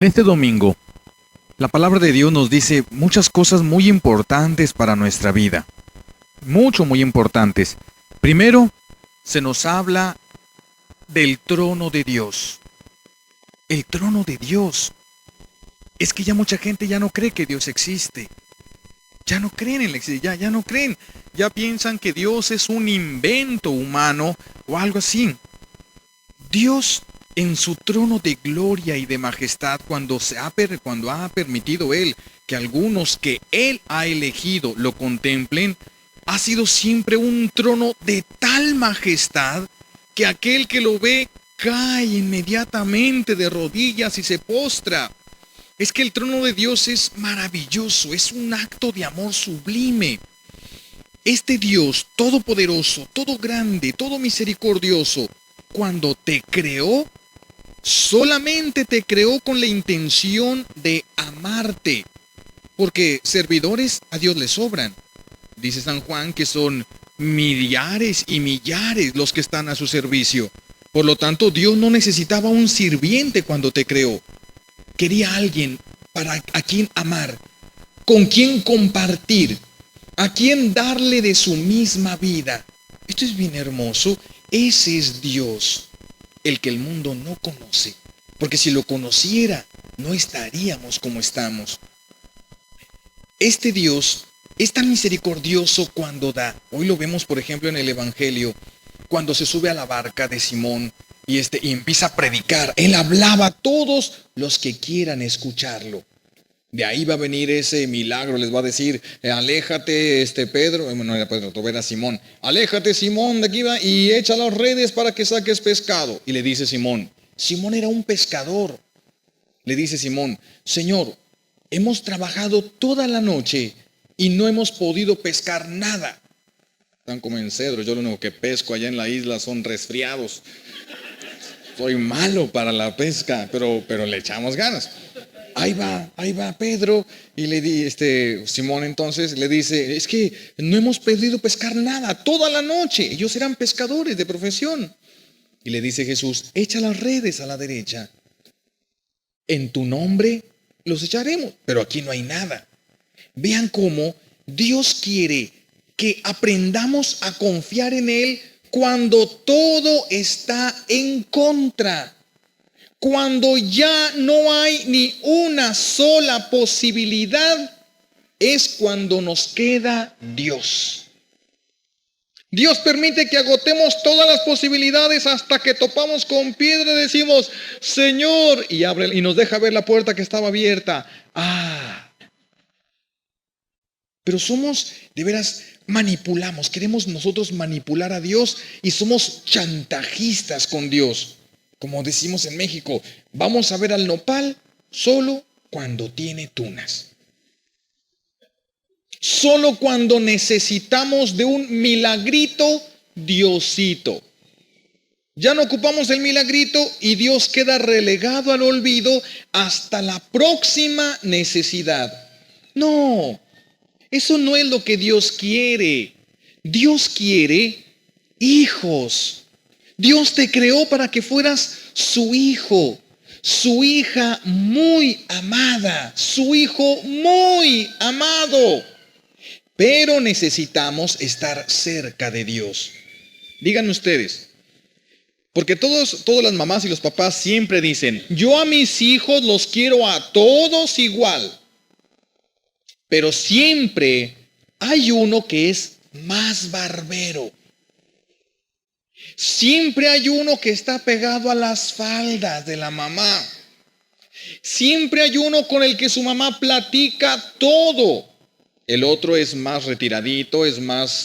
Este domingo, la palabra de Dios nos dice muchas cosas muy importantes para nuestra vida. Muy importantes. Primero, se nos habla del trono de Dios. El trono de Dios. Es que ya mucha gente ya no cree que Dios existe. Ya no creen en la existencia, ya no creen. Ya piensan que Dios es un invento humano o algo así. Dios en su trono de gloria y de majestad, cuando ha permitido Él que algunos que Él ha elegido lo contemplen, ha sido siempre un trono de tal majestad que aquel que lo ve cae inmediatamente de rodillas y se postra. Es que el trono de Dios es maravilloso, es un acto de amor sublime. Este Dios todopoderoso, todo grande, todo misericordioso, cuando te creó, solamente te creó con la intención de amarte, porque servidores a Dios le sobran. Dice San Juan que son millares y millares los que están a su servicio. Por lo tanto, Dios no necesitaba un sirviente cuando te creó. Quería alguien a quien amar, con quien compartir, a quien darle de su misma vida. Esto es bien hermoso. Ese es Dios, el que el mundo no conoce. Porque si lo conociera, no estaríamos como estamos. Este Dios es tan misericordioso cuando da. Hoy lo vemos, por ejemplo, en el Evangelio, cuando se sube a la barca de Simón y empieza a predicar. Él hablaba a todos los que quieran escucharlo. De ahí va a venir ese milagro, les va a decir, aléjate, Pedro, bueno, era Pedro, era Simón, aléjate, Simón, de aquí va, y echa las redes para que saques pescado. Y le dice Simón era un pescador. Le dice Simón, Señor, hemos trabajado toda la noche y no hemos podido pescar nada. Están como en Cedro, yo lo único que pesco allá en la isla son resfriados. Soy malo para la pesca, pero le echamos ganas. Ahí va Pedro y Simón entonces le dice, es que no hemos podido pescar nada toda la noche. Ellos eran pescadores de profesión. Y le dice Jesús, echa las redes a la derecha. En tu nombre los echaremos, pero aquí no hay nada. Vean cómo Dios quiere que aprendamos a confiar en Él cuando todo está en contra. Cuando ya no hay ni una sola posibilidad, es cuando nos queda Dios. Dios permite que agotemos todas las posibilidades hasta que topamos con piedra y decimos, Señor, y abre y nos deja ver la puerta que estaba abierta. Pero somos, de veras, queremos nosotros manipular a Dios y somos chantajistas con Dios. Como decimos en México, vamos a ver al nopal solo cuando tiene tunas. Solo cuando necesitamos de un milagrito, Diosito. Ya no ocupamos el milagrito y Dios queda relegado al olvido hasta la próxima necesidad. No, eso no es lo que Dios quiere. Dios quiere hijos. Dios te creó para que fueras su hijo, su hija muy amada, su hijo muy amado. Pero necesitamos estar cerca de Dios. Díganme ustedes, porque todas las mamás y los papás siempre dicen, yo a mis hijos los quiero a todos igual. Pero siempre hay uno que es más barbero. Siempre hay uno que está pegado a las faldas de la mamá. Siempre hay uno con el que su mamá platica todo. El otro es más retiradito, es más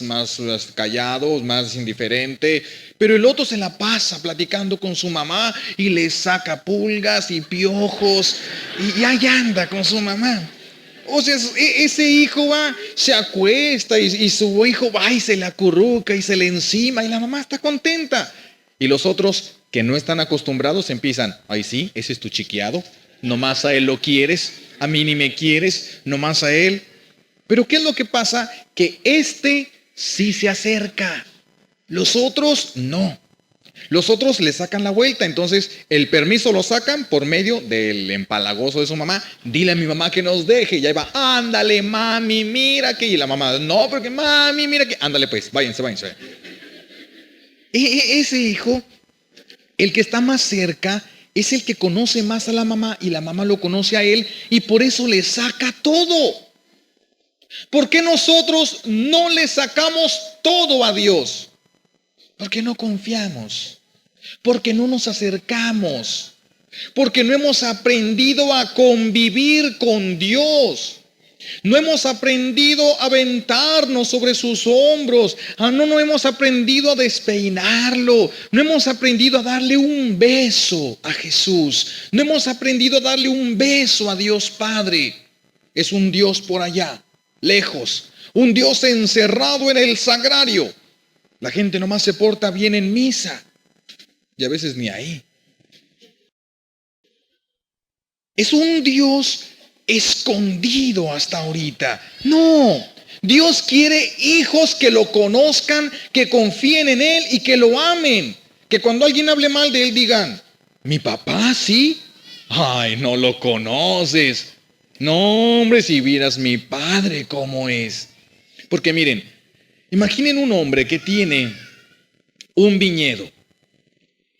callado, es más indiferente. Pero el otro se la pasa platicando con su mamá y le saca pulgas y piojos. Y ahí anda con su mamá. O sea, ese hijo va, se acuesta y su hijo va y se le acurruca y se le encima y la mamá está contenta. Y los otros que no están acostumbrados empiezan, ay sí, ese es tu chiquiado, nomás a él lo quieres, a mí ni me quieres, nomás a él. Pero ¿qué es lo que pasa? Que sí se acerca, los otros no. Los otros le sacan la vuelta, entonces el permiso lo sacan por medio del empalagoso de su mamá. Dile a mi mamá que nos deje. Y ahí va, ándale mami, mira que. Y la mamá, no, porque mami, mira que. Ándale pues, váyanse. Ese hijo, el que está más cerca, es el que conoce más a la mamá y la mamá lo conoce a él y por eso le saca todo. ¿Por qué nosotros no le sacamos todo a Dios? Porque no confiamos, porque no nos acercamos, porque no hemos aprendido a convivir con Dios. No hemos aprendido a aventarnos sobre sus hombros. No hemos aprendido a despeinarlo. No hemos aprendido a darle un beso a Jesús. No hemos aprendido a darle un beso a Dios Padre. Es un Dios por allá, lejos. Un Dios encerrado en el sagrario. La gente nomás se porta bien en misa. Y a veces ni ahí. Es un Dios escondido hasta ahorita. No, Dios quiere hijos que lo conozcan, que confíen en Él y que lo amen. Que cuando alguien hable mal de Él digan, ¿mi papá sí? Ay, no lo conoces. No, hombre, si vieras mi padre cómo es. Porque miren, imaginen un hombre que tiene un viñedo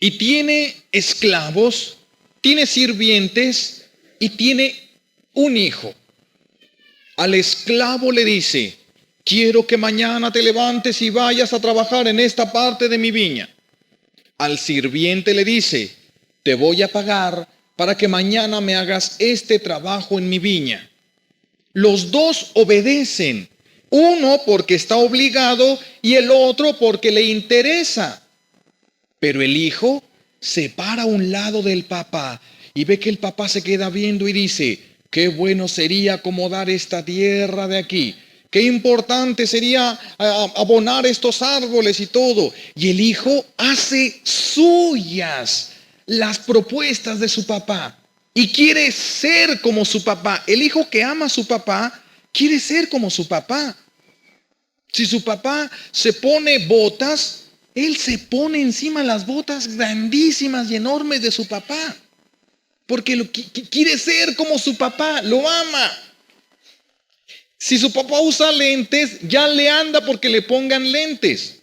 y tiene esclavos, tiene sirvientes y tiene un hijo. Al esclavo le dice, quiero que mañana te levantes y vayas a trabajar en esta parte de mi viña. Al sirviente le dice, te voy a pagar para que mañana me hagas este trabajo en mi viña. Los dos obedecen, uno porque está obligado y el otro porque le interesa. Pero el hijo se para a un lado del papá y ve que el papá se queda viendo y dice, qué bueno sería acomodar esta tierra de aquí. Qué importante sería abonar estos árboles y todo. Y el hijo hace suyas las propuestas de su papá. Y quiere ser como su papá. El hijo que ama a su papá quiere ser como su papá. Si su papá se pone botas, él se pone encima las botas grandísimas y enormes de su papá. Porque quiere ser como su papá, lo ama. Si su papá usa lentes, ya le anda porque le pongan lentes.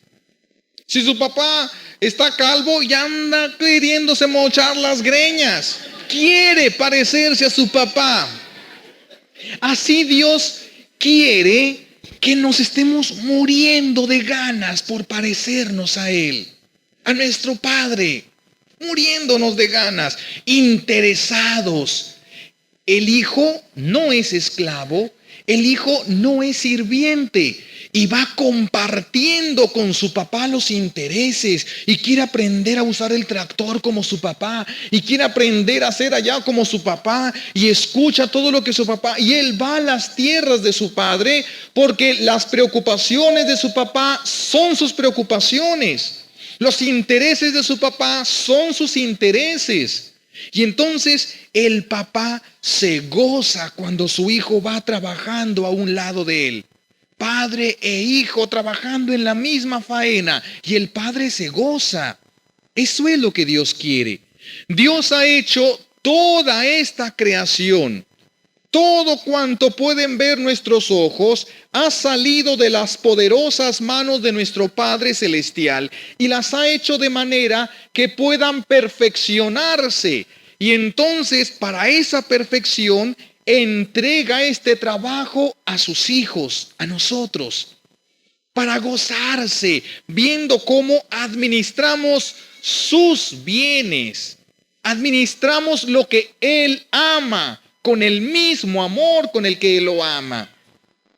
Si su papá está calvo, ya anda queriéndose mochar las greñas. Quiere parecerse a su papá. Así Dios quiere que nos estemos muriendo de ganas por parecernos a Él, a nuestro Padre. Muriéndonos de ganas, interesados. El hijo no es esclavo, el hijo no es sirviente y va compartiendo con su papá los intereses y quiere aprender a usar el tractor como su papá y quiere aprender a hacer allá como su papá y escucha todo lo que su papá, y él va a las tierras de su padre porque las preocupaciones de su papá son sus preocupaciones. Los intereses de su papá son sus intereses. Y entonces el papá se goza cuando su hijo va trabajando a un lado de él. Padre e hijo trabajando en la misma faena. Y el padre se goza. Eso es lo que Dios quiere. Dios ha hecho toda esta creación. Todo cuanto pueden ver nuestros ojos ha salido de las poderosas manos de nuestro Padre Celestial y las ha hecho de manera que puedan perfeccionarse. Y entonces para esa perfección entrega este trabajo a sus hijos, a nosotros, para gozarse, viendo cómo administramos sus bienes, administramos lo que Él ama, con el mismo amor con el que Él lo ama.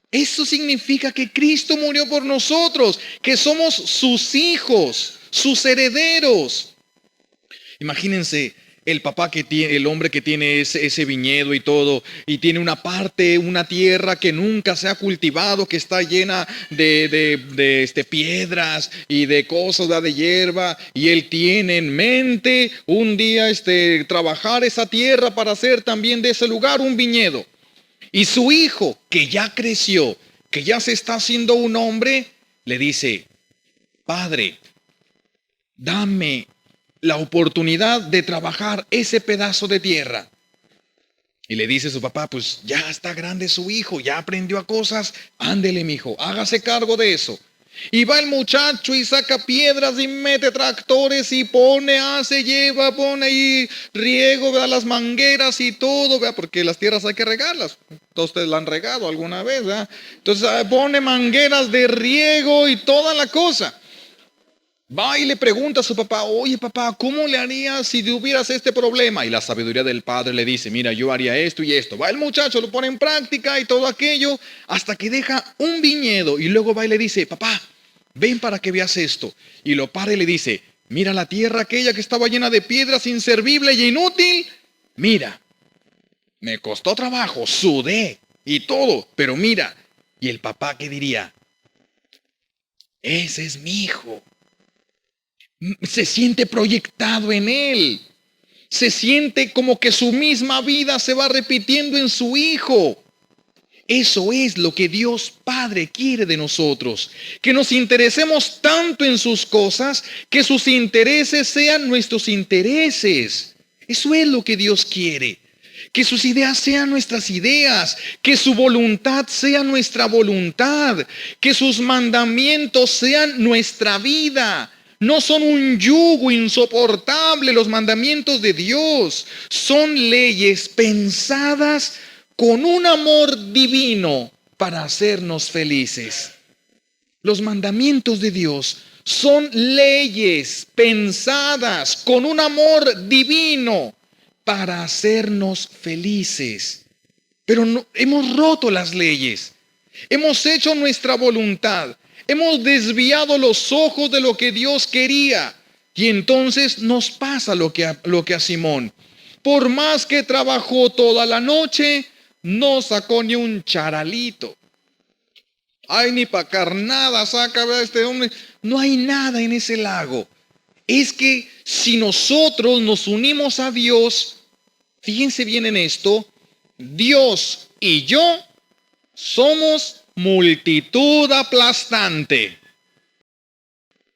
Eso significa que Cristo murió por nosotros, que somos sus hijos, sus herederos. Imagínense el papá que tiene, el hombre que tiene ese viñedo y todo, y tiene una parte, una tierra que nunca se ha cultivado, que está llena de piedras y de cosas, de hierba, y él tiene en mente un día trabajar esa tierra para hacer también de ese lugar un viñedo. Y su hijo, que ya creció, que ya se está haciendo un hombre, le dice, Padre, dame la oportunidad de trabajar ese pedazo de tierra. Y le dice su papá, pues ya está grande su hijo, ya aprendió a cosas, ándele mijo, hágase cargo de eso. Y va el muchacho y saca piedras y mete tractores y pone, hace, lleva, pone ahí riego, ¿verdad? Las mangueras y todo, ¿verdad? Porque las tierras hay que regarlas. Todos ustedes la han regado alguna vez, ¿verdad? Entonces pone mangueras de riego y toda la cosa. Va y le pregunta a su papá, oye papá, ¿cómo le harías si tuvieras este problema? Y la sabiduría del padre le dice, mira, yo haría esto y esto. Va el muchacho, lo pone en práctica y todo aquello, hasta que deja un viñedo. Y luego va y le dice, papá, ven para que veas esto. Y lo para y le dice, mira la tierra aquella que estaba llena de piedras, inservible y inútil. Mira, me costó trabajo, sudé y todo, pero mira. Y el papá, ¿qué diría? Ese es mi hijo. Se siente proyectado en él. Se siente como que su misma vida se va repitiendo en su hijo. Eso es lo que Dios Padre quiere de nosotros. Que nos interesemos tanto en sus cosas, que sus intereses sean nuestros intereses. Eso es lo que Dios quiere. Que sus ideas sean nuestras ideas, que su voluntad sea nuestra voluntad, que sus mandamientos sean nuestra vida. No son un yugo insoportable los mandamientos de Dios. Son leyes pensadas con un amor divino para hacernos felices. Los mandamientos de Dios son leyes pensadas con un amor divino para hacernos felices. Pero no, hemos roto las leyes. Hemos hecho nuestra voluntad. Hemos desviado los ojos de lo que Dios quería. Y entonces nos pasa lo que a Simón. Por más que trabajó toda la noche, no sacó ni un charalito. Ay, ni para carnada saca a este hombre. No hay nada en ese lago. Es que si nosotros nos unimos a Dios, fíjense bien en esto, Dios y yo somos multitud aplastante.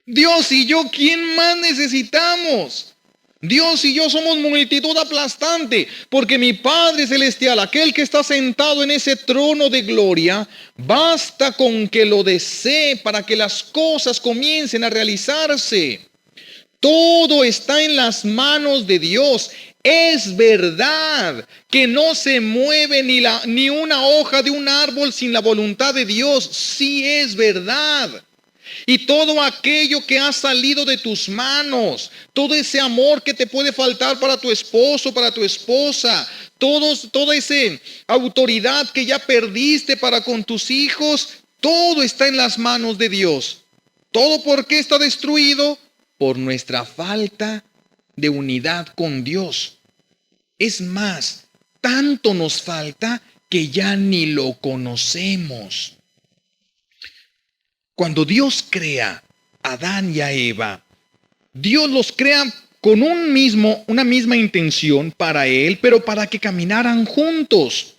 Dios y yo, ¿quién más necesitamos? Dios y yo somos multitud aplastante, porque mi Padre Celestial, aquel que está sentado en ese trono de gloria, basta con que lo desee para que las cosas comiencen a realizarse. Todo está en las manos de Dios. Es verdad que no se mueve ni una hoja de un árbol sin la voluntad de Dios. Sí es verdad. Y todo aquello que ha salido de tus manos, todo ese amor que te puede faltar para tu esposo, para tu esposa, toda esa autoridad que ya perdiste para con tus hijos, todo está en las manos de Dios. ¿Todo por qué está destruido? Por nuestra falta de unidad con Dios. Es más, tanto nos falta que ya ni lo conocemos. Cuando Dios crea a Adán y a Eva, Dios los crea con una misma intención para él, pero para que caminaran juntos.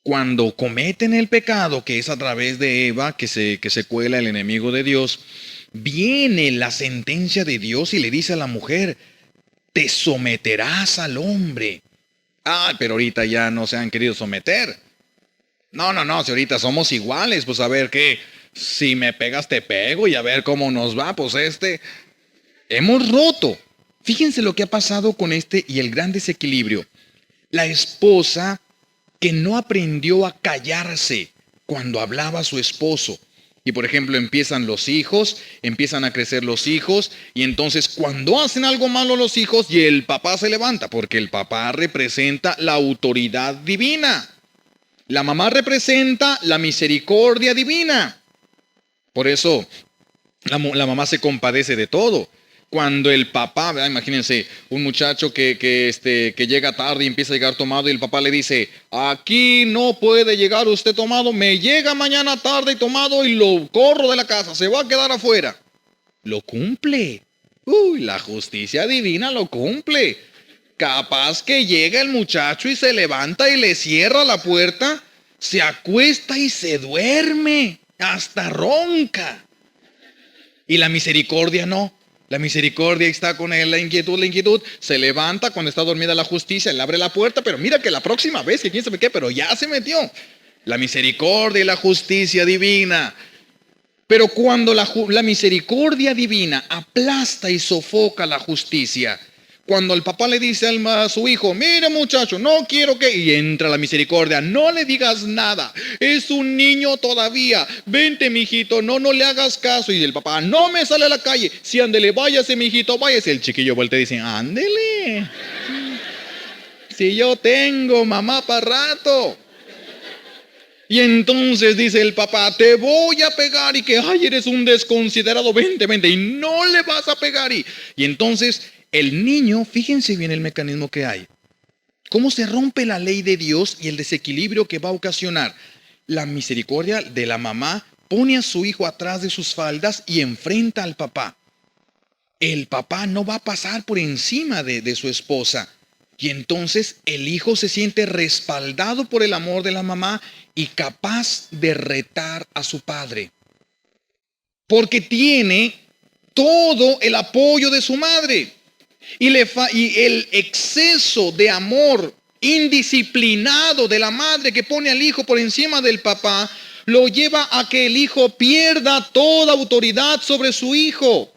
Cuando cometen el pecado, que es a través de Eva, que se cuela el enemigo de Dios, viene la sentencia de Dios y le dice a la mujer, te someterás al hombre. Ah, pero ahorita ya no se han querido someter. No, si ahorita somos iguales, pues a ver qué, si me pegas te pego y a ver cómo nos va, pues hemos roto. Fíjense lo que ha pasado con y el gran desequilibrio. La esposa que no aprendió a callarse cuando hablaba a su esposo. Y por ejemplo empiezan a crecer los hijos y entonces cuando hacen algo malo los hijos y el papá se levanta porque el papá representa la autoridad divina. La mamá representa la misericordia divina. Por eso la mamá se compadece de todo. Cuando el papá, ¿verdad? Imagínense, un muchacho que llega tarde y empieza a llegar tomado y el papá le dice, aquí no puede llegar usted tomado, me llega mañana tarde y tomado y lo corro de la casa, se va a quedar afuera. Lo cumple. La justicia divina lo cumple. Capaz que llega el muchacho y se levanta y le cierra la puerta, se acuesta y se duerme, hasta ronca. Y la misericordia no. La misericordia está con él, la inquietud, se levanta cuando está dormida la justicia, le abre la puerta, pero mira que la próxima vez, que quién sabe qué, pero ya se metió. La misericordia y la justicia divina. Pero cuando la misericordia divina aplasta y sofoca la justicia, cuando el papá le dice a su hijo, mire muchacho, no quiero que... Y entra la misericordia, no le digas nada, es un niño todavía, vente mijito, no le hagas caso. Y el papá, no me sale a la calle, si ándele, váyase mijito, váyase. El chiquillo vuelve y dice, ándele, si yo tengo mamá para rato. Y entonces dice el papá, te voy a pegar, y que, ay, eres un desconsiderado, vente, y no le vas a pegar. Y entonces el niño, fíjense bien el mecanismo que hay. Cómo se rompe la ley de Dios y el desequilibrio que va a ocasionar. La misericordia de la mamá pone a su hijo atrás de sus faldas y enfrenta al papá. El papá no va a pasar por encima de su esposa. Y entonces el hijo se siente respaldado por el amor de la mamá y capaz de retar a su padre. Porque tiene todo el apoyo de su madre. Y el exceso de amor indisciplinado de la madre que pone al hijo por encima del papá, lo lleva a que el hijo pierda toda autoridad sobre su hijo.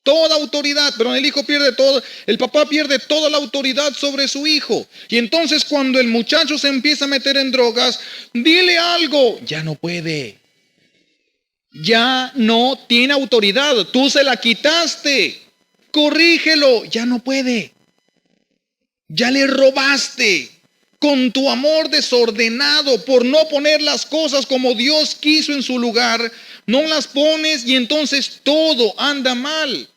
Toda autoridad, pero el hijo pierde todo, el papá pierde toda la autoridad sobre su hijo. Y entonces cuando el muchacho se empieza a meter en drogas, dile algo, ya no puede. Ya no tiene autoridad, tú se la quitaste. Corrígelo, ya no puede. Ya le robaste con tu amor desordenado por no poner las cosas como Dios quiso en su lugar. No las pones y entonces todo anda mal.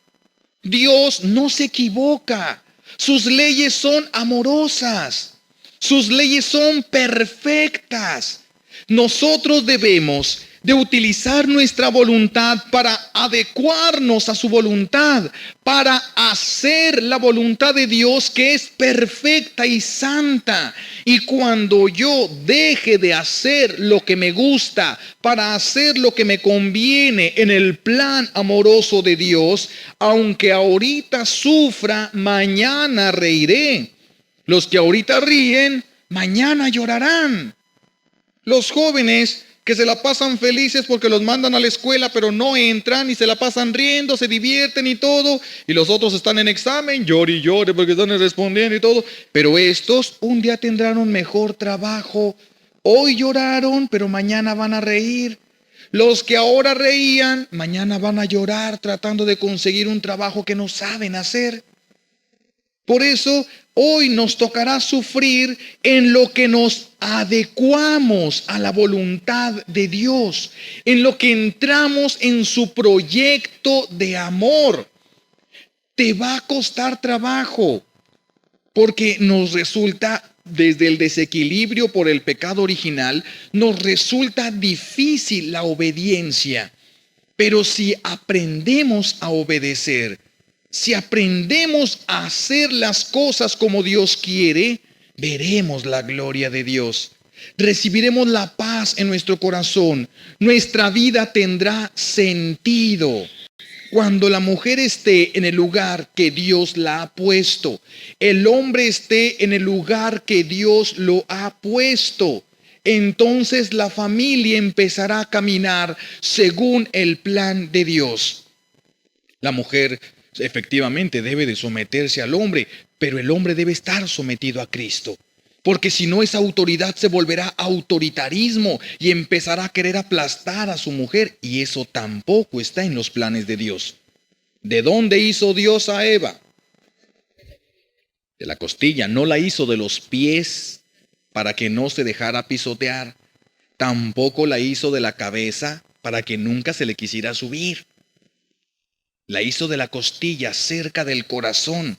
Dios no se equivoca. Sus leyes son amorosas. Sus leyes son perfectas. Nosotros debemos de utilizar nuestra voluntad para adecuarnos a su voluntad, para hacer la voluntad de Dios que es perfecta y santa. Y cuando yo deje de hacer lo que me gusta para hacer lo que me conviene en el plan amoroso de Dios, aunque ahorita sufra, mañana reiré. Los que ahorita ríen, mañana llorarán. Los jóvenes que se la pasan felices porque los mandan a la escuela, pero no entran y se la pasan riendo, se divierten y todo, y los otros están en examen, llore y llore porque están respondiendo y todo, pero estos un día tendrán un mejor trabajo. Hoy lloraron, pero mañana van a reír. Los que ahora reían, mañana van a llorar tratando de conseguir un trabajo que no saben hacer. Por eso hoy nos tocará sufrir en lo que nos adecuamos a la voluntad de Dios, en lo que entramos en su proyecto de amor. Te va a costar trabajo, porque nos resulta, desde el desequilibrio por el pecado original, nos resulta difícil la obediencia. Pero si aprendemos a obedecer, si aprendemos a hacer las cosas como Dios quiere, veremos la gloria de Dios. Recibiremos la paz en nuestro corazón. Nuestra vida tendrá sentido. Cuando la mujer esté en el lugar que Dios la ha puesto, el hombre esté en el lugar que Dios lo ha puesto, entonces la familia empezará a caminar según el plan de Dios. La mujer efectivamente debe de someterse al hombre, pero el hombre debe estar sometido a Cristo. Porque si no, esa autoridad se volverá autoritarismo y empezará a querer aplastar a su mujer. Y eso tampoco está en los planes de Dios. ¿De dónde hizo Dios a Eva? De la costilla. No la hizo de los pies para que no se dejara pisotear. Tampoco la hizo de la cabeza para que nunca se le quisiera subir. La hizo de la costilla, cerca del corazón.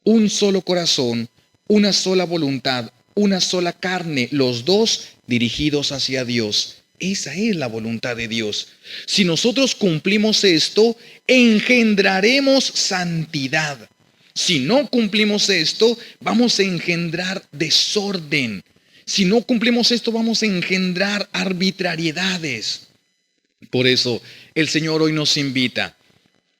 Un solo corazón, una sola voluntad, una sola carne, los dos dirigidos hacia Dios. Esa es la voluntad de Dios. Si nosotros cumplimos esto, engendraremos santidad. Si no cumplimos esto, vamos a engendrar desorden. Si no cumplimos esto, vamos a engendrar arbitrariedades. Por eso el Señor hoy nos invita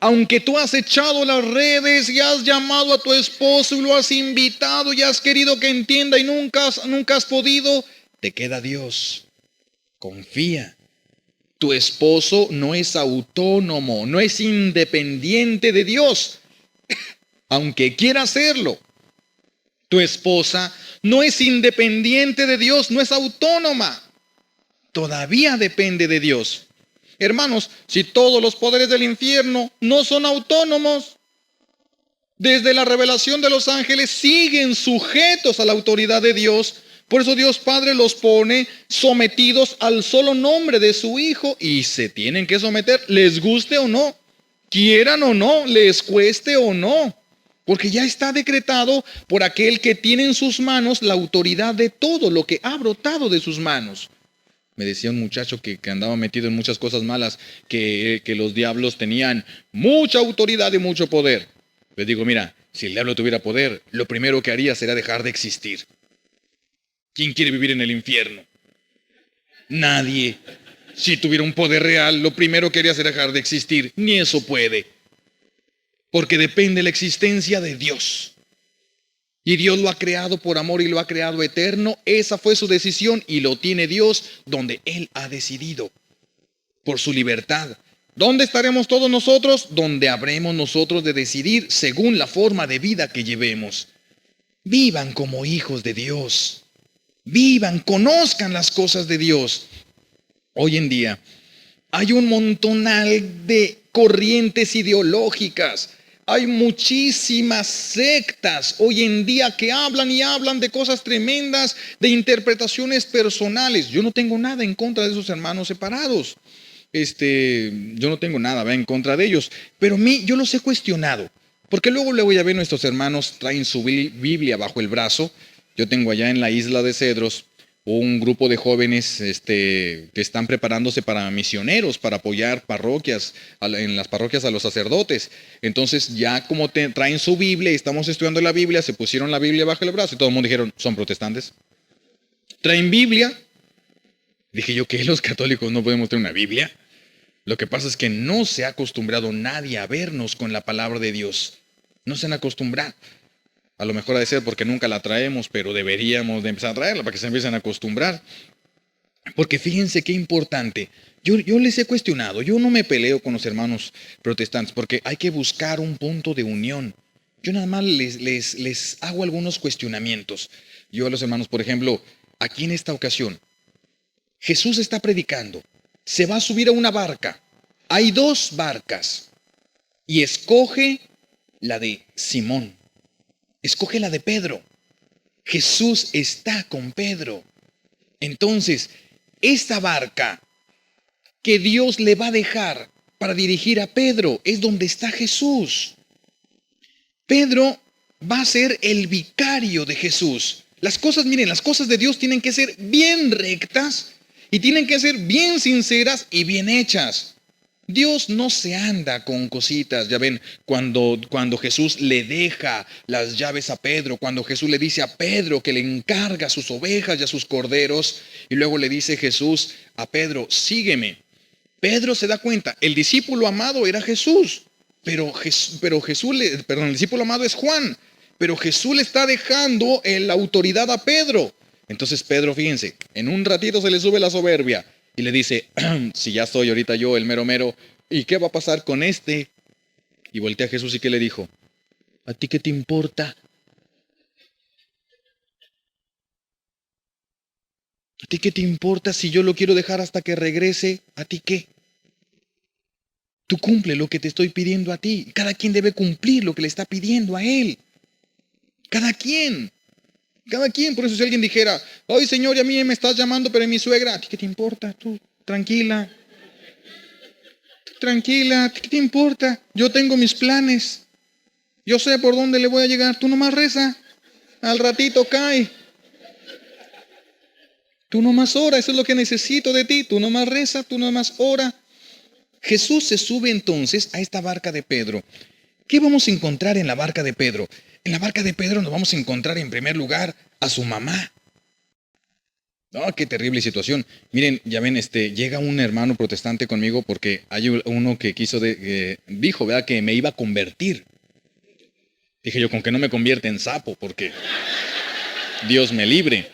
Aunque tú has echado las redes y has llamado a tu esposo y lo has invitado y has querido que entienda y nunca has podido, te queda Dios. Confía. Tu esposo no es autónomo, no es independiente de Dios, aunque quiera hacerlo. Tu esposa no es independiente de Dios, no es autónoma. Todavía depende de Dios. Hermanos, si todos los poderes del infierno no son autónomos, desde la revelación de los ángeles siguen sujetos a la autoridad de Dios. Por eso Dios Padre los pone sometidos al solo nombre de su Hijo y se tienen que someter, les guste o no, quieran o no, les cueste o no, porque ya está decretado por aquel que tiene en sus manos la autoridad de todo lo que ha brotado de sus manos. Me decía un muchacho que andaba metido en muchas cosas malas, que los diablos tenían mucha autoridad y mucho poder. Les digo, mira, si el diablo tuviera poder, lo primero que haría sería dejar de existir. ¿Quién quiere vivir en el infierno? Nadie. Si tuviera un poder real, lo primero que haría sería dejar de existir. Ni eso puede. Porque depende de la existencia de Dios. Y Dios lo ha creado por amor y lo ha creado eterno. Esa fue su decisión y lo tiene Dios donde Él ha decidido. Por su libertad. ¿Dónde estaremos todos nosotros? Donde habremos nosotros de decidir según la forma de vida que llevemos. Vivan como hijos de Dios. Vivan, conozcan las cosas de Dios. Hoy en día hay un montonal de corrientes ideológicas. Hay muchísimas sectas hoy en día que hablan y hablan de cosas tremendas, de interpretaciones personales. Yo no tengo nada en contra de esos hermanos separados. Yo no tengo nada en contra de ellos. Pero yo los he cuestionado. Porque luego ya ven nuestros hermanos traen su Biblia bajo el brazo. Yo tengo allá en la isla de Cedros un grupo de jóvenes que están preparándose para misioneros, para apoyar parroquias, en las parroquias a los sacerdotes. Entonces ya como traen su Biblia y estamos estudiando la Biblia, se pusieron la Biblia bajo el brazo y todo el mundo dijeron, ¿son protestantes? ¿Traen Biblia? Dije yo, ¿qué? ¿Los católicos no podemos tener una Biblia? Lo que pasa es que no se ha acostumbrado nadie a vernos con la palabra de Dios. No se han acostumbrado. A lo mejor ha de ser porque nunca la traemos, pero deberíamos de empezar a traerla para que se empiecen a acostumbrar. Porque fíjense qué importante. Yo les he cuestionado, yo no me peleo con los hermanos protestantes porque hay que buscar un punto de unión. Yo nada más les hago algunos cuestionamientos. Yo a los hermanos, por ejemplo, aquí en esta ocasión, Jesús está predicando, se va a subir a una barca. Hay 2 barcas y escoge la de Simón. Escoge la de Pedro. Jesús está con Pedro. Entonces, esta barca que Dios le va a dejar para dirigir a Pedro es donde está Jesús. Pedro va a ser el vicario de Jesús. Las cosas de Dios tienen que ser bien rectas y tienen que ser bien sinceras y bien hechas. Dios no se anda con cositas. Ya ven, cuando Jesús le deja las llaves a Pedro, cuando Jesús le dice a Pedro que le encarga a sus ovejas y a sus corderos, y luego le dice Jesús a Pedro, sígueme. Pedro se da cuenta, el discípulo amado era Jesús, pero el discípulo amado es Juan, pero Jesús le está dejando la autoridad a Pedro. Entonces Pedro, fíjense, en un ratito se le sube la soberbia. Y le dice, si ya soy ahorita yo el mero mero, ¿y qué va a pasar con este? Y voltea a Jesús y ¿qué le dijo? ¿A ti qué te importa? ¿A ti qué te importa si yo lo quiero dejar hasta que regrese? ¿A ti qué? Tú cumple lo que te estoy pidiendo a ti. Cada quien debe cumplir lo que le está pidiendo a él. Cada quien. Por eso si alguien dijera, ay Señor, y a mí me estás llamando, pero es mi suegra, ¿a ti qué te importa? Tú, tranquila, ¿qué te importa? Yo tengo mis planes, yo sé por dónde le voy a llegar, tú nomás reza, al ratito cae. Tú nomás ora, eso es lo que necesito de ti, tú nomás reza, tú nomás ora. Jesús se sube entonces a esta barca de Pedro. ¿Qué vamos a encontrar en la barca de Pedro? En la barca de Pedro nos vamos a encontrar en primer lugar a su mamá. No, qué terrible situación. Miren, ya ven, llega un hermano protestante conmigo porque hay uno que dijo, ¿verdad? Que me iba a convertir. Dije yo, con que no me convierte en sapo, porque Dios me libre.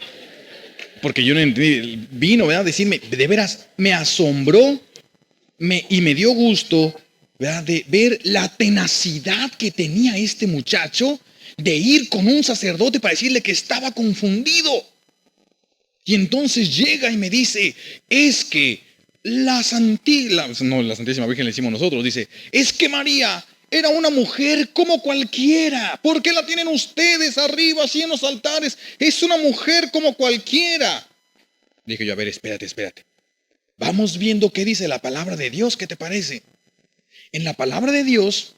Porque yo no entendí, vino, ¿verdad? A decirme, de veras, me asombró y me dio gusto, ¿verdad? De ver la tenacidad que tenía este muchacho de ir con un sacerdote para decirle que estaba confundido. Y entonces llega y me dice, es que la Santísima Virgen le decimos nosotros, dice, es que María era una mujer como cualquiera. ¿Por qué la tienen ustedes arriba así en los altares? Es una mujer como cualquiera. Dije yo, a ver, espérate. Vamos viendo qué dice la palabra de Dios, ¿qué te parece? En la palabra de Dios,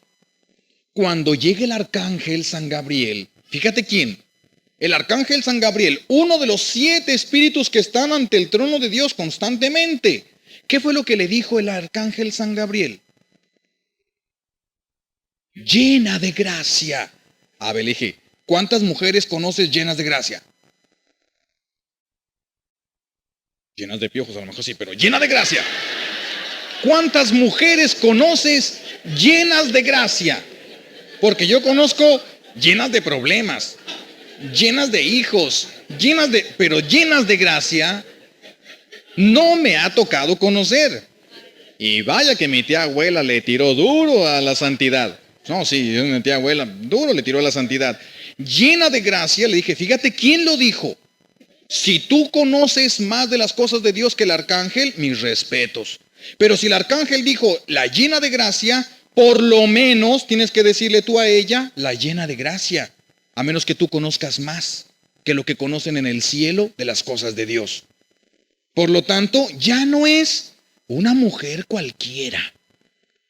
cuando llega el arcángel San Gabriel, fíjate quién. El arcángel San Gabriel, uno de los 7 espíritus que están ante el trono de Dios constantemente. ¿Qué fue lo que le dijo el arcángel San Gabriel? Llena de gracia. A ver, le dije, ¿cuántas mujeres conoces llenas de gracia? Llenas de piojos, a lo mejor sí, pero llena de gracia. ¿Cuántas mujeres conoces llenas de gracia? Porque yo conozco llenas de problemas, llenas de hijos, pero llenas de gracia, no me ha tocado conocer. Y vaya que mi tía abuela le tiró duro a la santidad. No, sí, mi tía abuela duro le tiró a la santidad. Llena de gracia, le dije, fíjate quién lo dijo. Si tú conoces más de las cosas de Dios que el arcángel, mis respetos. Pero si el arcángel dijo la llena de gracia, por lo menos tienes que decirle tú a ella la llena de gracia. A menos que tú conozcas más que lo que conocen en el cielo de las cosas de Dios. Por lo tanto, ya no es una mujer cualquiera.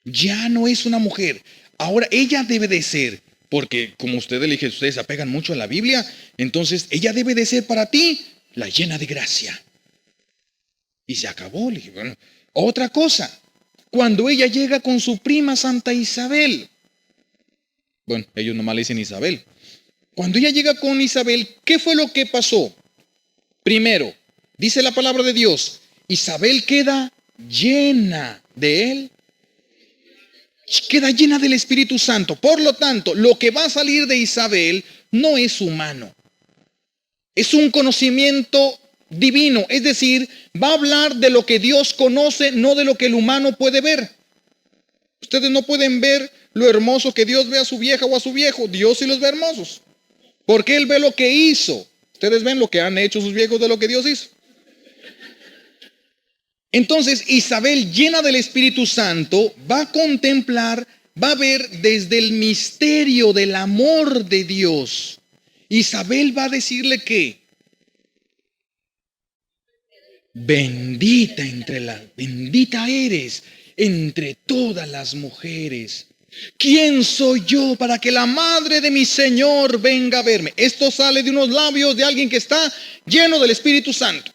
Ya no es una mujer. Ahora ella debe de ser, porque como ustedes le dije, ustedes se apegan mucho a la Biblia, entonces ella debe de ser para ti la llena de gracia. Y se acabó. Le dije, bueno, otra cosa, cuando ella llega con su prima Santa Isabel, bueno, ellos nomás le dicen Isabel. Cuando ella llega con Isabel, ¿qué fue lo que pasó? Primero, dice la palabra de Dios, Isabel queda llena de él, queda llena del Espíritu Santo. Por lo tanto, lo que va a salir de Isabel no es humano, es un conocimiento divino, es decir, va a hablar de lo que Dios conoce, no de lo que el humano puede ver. Ustedes no pueden ver lo hermoso que Dios ve a su vieja o a su viejo. Dios sí los ve hermosos, porque Él ve lo que hizo. Ustedes ven lo que han hecho sus viejos de lo que Dios hizo. Entonces Isabel, llena del Espíritu Santo, va a contemplar, va a ver desde el misterio del amor de Dios. Isabel va a decirle que bendita eres entre todas las mujeres. ¿Quién soy yo para que la madre de mi Señor venga a verme? Esto sale de unos labios de alguien que está lleno del Espíritu Santo.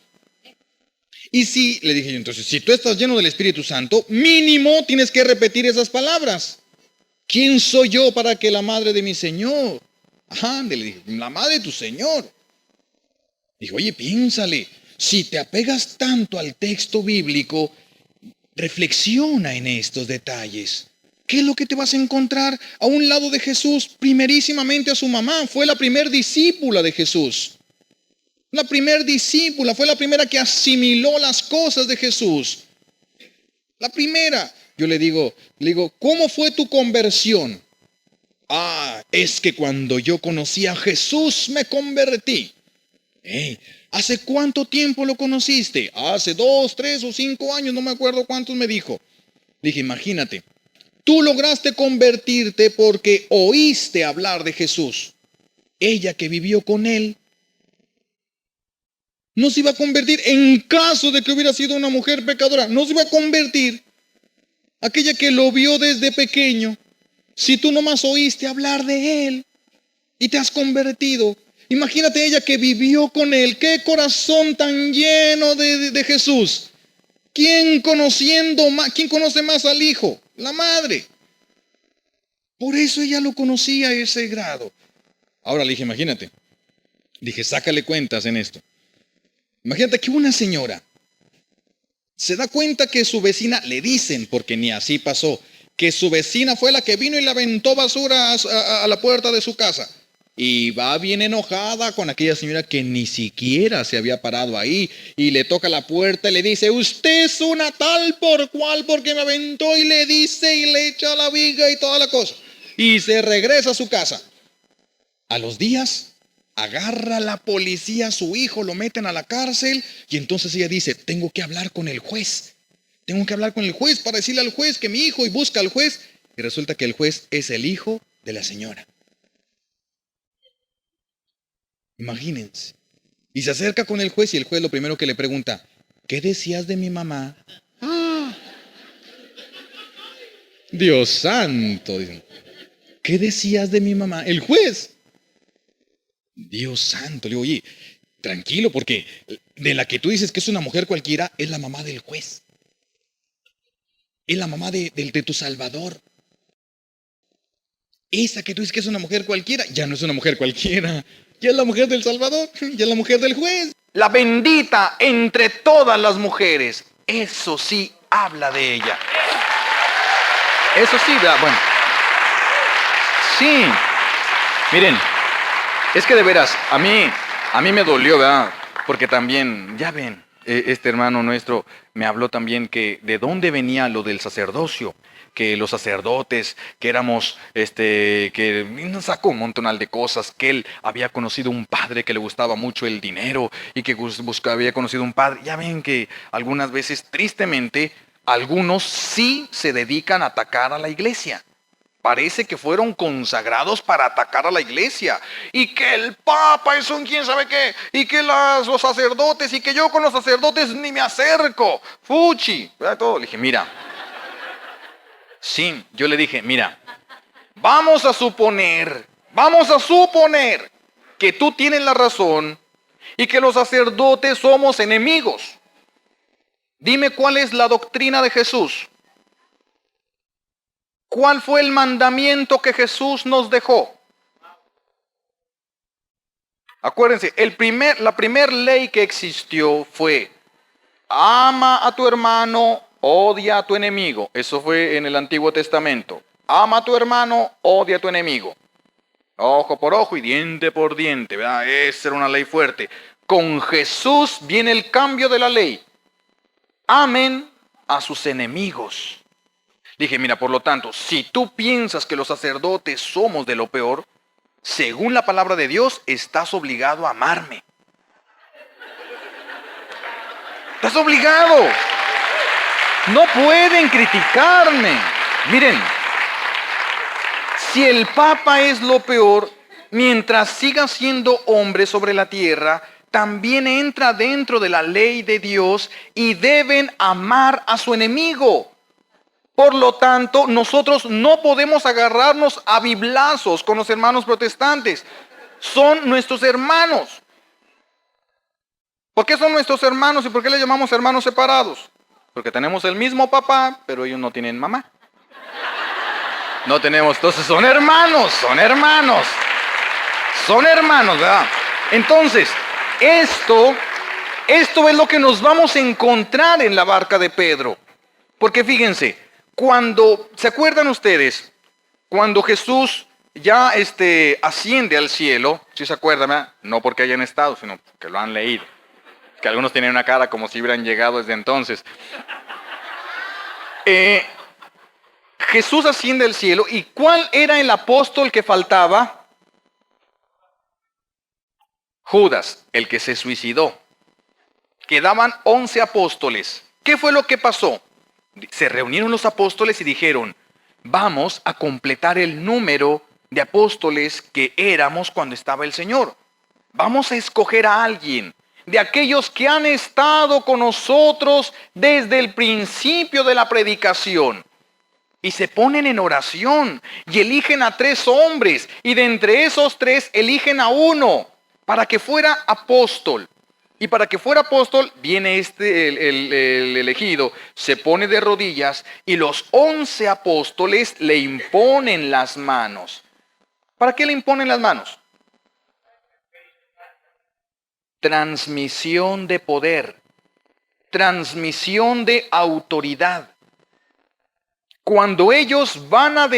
Y si, le dije yo, entonces, si tú estás lleno del Espíritu Santo, mínimo tienes que repetir esas palabras. ¿Quién soy yo para que la madre de mi Señor? Ajá, le dije, la madre de tu Señor. Dijo, oye, piénsale, si te apegas tanto al texto bíblico, reflexiona en estos detalles. ¿Qué es lo que te vas a encontrar a un lado de Jesús? Primerísimamente a su mamá, fue la primer discípula de Jesús. La primer discípula, fue la primera que asimiló las cosas de Jesús. La primera. Yo le digo, ¿cómo fue tu conversión? Ah, es que cuando yo conocí a Jesús me convertí. ¿Hace cuánto tiempo lo conociste? Hace 2, 3 o 5 años, no me acuerdo cuántos me dijo. Dije, imagínate, tú lograste convertirte porque oíste hablar de Jesús. Ella que vivió con él no se iba a convertir en caso de que hubiera sido una mujer pecadora. No se iba a convertir aquella que lo vio desde pequeño. Si tú nomás oíste hablar de él y te has convertido. Imagínate ella que vivió con él. Qué corazón tan lleno de Jesús. ¿Quién conoce más al hijo? La madre. Por eso ella lo conocía a ese grado. Ahora le dije, imagínate. Dije, sácale cuentas en esto. Imagínate que una señora se da cuenta que su vecina, le dicen, porque ni así pasó, que su vecina fue la que vino y le aventó basura a la puerta de su casa. Y va bien enojada con aquella señora que ni siquiera se había parado ahí. Y le toca la puerta y le dice, usted es una tal por cual porque me aventó, y le dice y le echa la viga y toda la cosa. Y se regresa a su casa. A los días, agarra la policía a su hijo, lo meten a la cárcel, y entonces ella dice, tengo que hablar con el juez. Tengo que hablar con el juez para decirle al juez que mi hijo, y busca al juez. Y resulta que el juez es el hijo de la señora. Imagínense. Y se acerca con el juez, y el juez lo primero que le pregunta, ¿qué decías de mi mamá? Ah, Dios santo. ¿Qué decías de mi mamá? El juez. Dios santo. Le digo, oye, tranquilo, porque de la que tú dices que es una mujer cualquiera, es la mamá del juez. Es la mamá de tu Salvador. Esa que tú dices que es una mujer cualquiera, ya no es una mujer cualquiera. Ya es la mujer del Salvador, ya es la mujer del juez. La bendita entre todas las mujeres. Eso sí habla de ella. Eso sí, bueno. Sí. Miren, es que de veras, a mí me dolió, ¿verdad? Porque también, ya ven, este hermano nuestro me habló también que de dónde venía lo del sacerdocio, que los sacerdotes, que éramos, que nos sacó un montonal de cosas, que él había conocido un padre que le gustaba mucho el dinero y que había conocido un padre. Ya ven que algunas veces, tristemente, algunos sí se dedican a atacar a la iglesia. Parece que fueron consagrados para atacar a la iglesia. Y que el papa es un quién sabe qué. Y que los sacerdotes. Y que yo con los sacerdotes ni me acerco. Fuchi. Todo. Le dije, mira. Sí, yo le dije, mira. Vamos a suponer que tú tienes la razón y que los sacerdotes somos enemigos. Dime cuál es la doctrina de Jesús. ¿Cuál fue el mandamiento que Jesús nos dejó? Acuérdense, la primera ley que existió fue, ama a tu hermano, odia a tu enemigo. Eso fue en el Antiguo Testamento. Ama a tu hermano, odia a tu enemigo. Ojo por ojo y diente por diente, ¿verdad? Esa era una ley fuerte. Con Jesús viene el cambio de la ley. Amen a sus enemigos. Dije, mira, por lo tanto, si tú piensas que los sacerdotes somos de lo peor, según la palabra de Dios, estás obligado a amarme. Estás obligado. No pueden criticarme. Miren, si el Papa es lo peor, mientras siga siendo hombre sobre la tierra, también entra dentro de la ley de Dios y deben amar a su enemigo. Por lo tanto, nosotros no podemos agarrarnos a biblazos con los hermanos protestantes. Son nuestros hermanos. ¿Por qué son nuestros hermanos y por qué les llamamos hermanos separados? Porque tenemos el mismo papá, pero ellos no tienen mamá. No tenemos, entonces son hermanos, ¿verdad? Entonces, esto es lo que nos vamos a encontrar en la barca de Pedro. Porque fíjense, ¿se acuerdan ustedes? Cuando Jesús ya asciende al cielo, ¿sí se acuerdan? ¿Verdad? No porque hayan estado, sino que lo han leído. Que algunos tienen una cara como si hubieran llegado desde entonces. Jesús asciende al cielo, ¿y cuál era el apóstol que faltaba? Judas, el que se suicidó. Quedaban 11 apóstoles. ¿Qué fue lo que pasó? Se reunieron los apóstoles y dijeron, vamos a completar el número de apóstoles que éramos cuando estaba el Señor. Vamos a escoger a alguien de aquellos que han estado con nosotros desde el principio de la predicación. Y se ponen en oración y eligen a 3 hombres. Y de entre esos 3 eligen a uno para que fuera apóstol. Y para que fuera apóstol viene el elegido, se pone de rodillas y los 11 apóstoles le imponen las manos. ¿Para qué le imponen las manos? transmisión de poder, transmisión de autoridad. Cuando ellos van a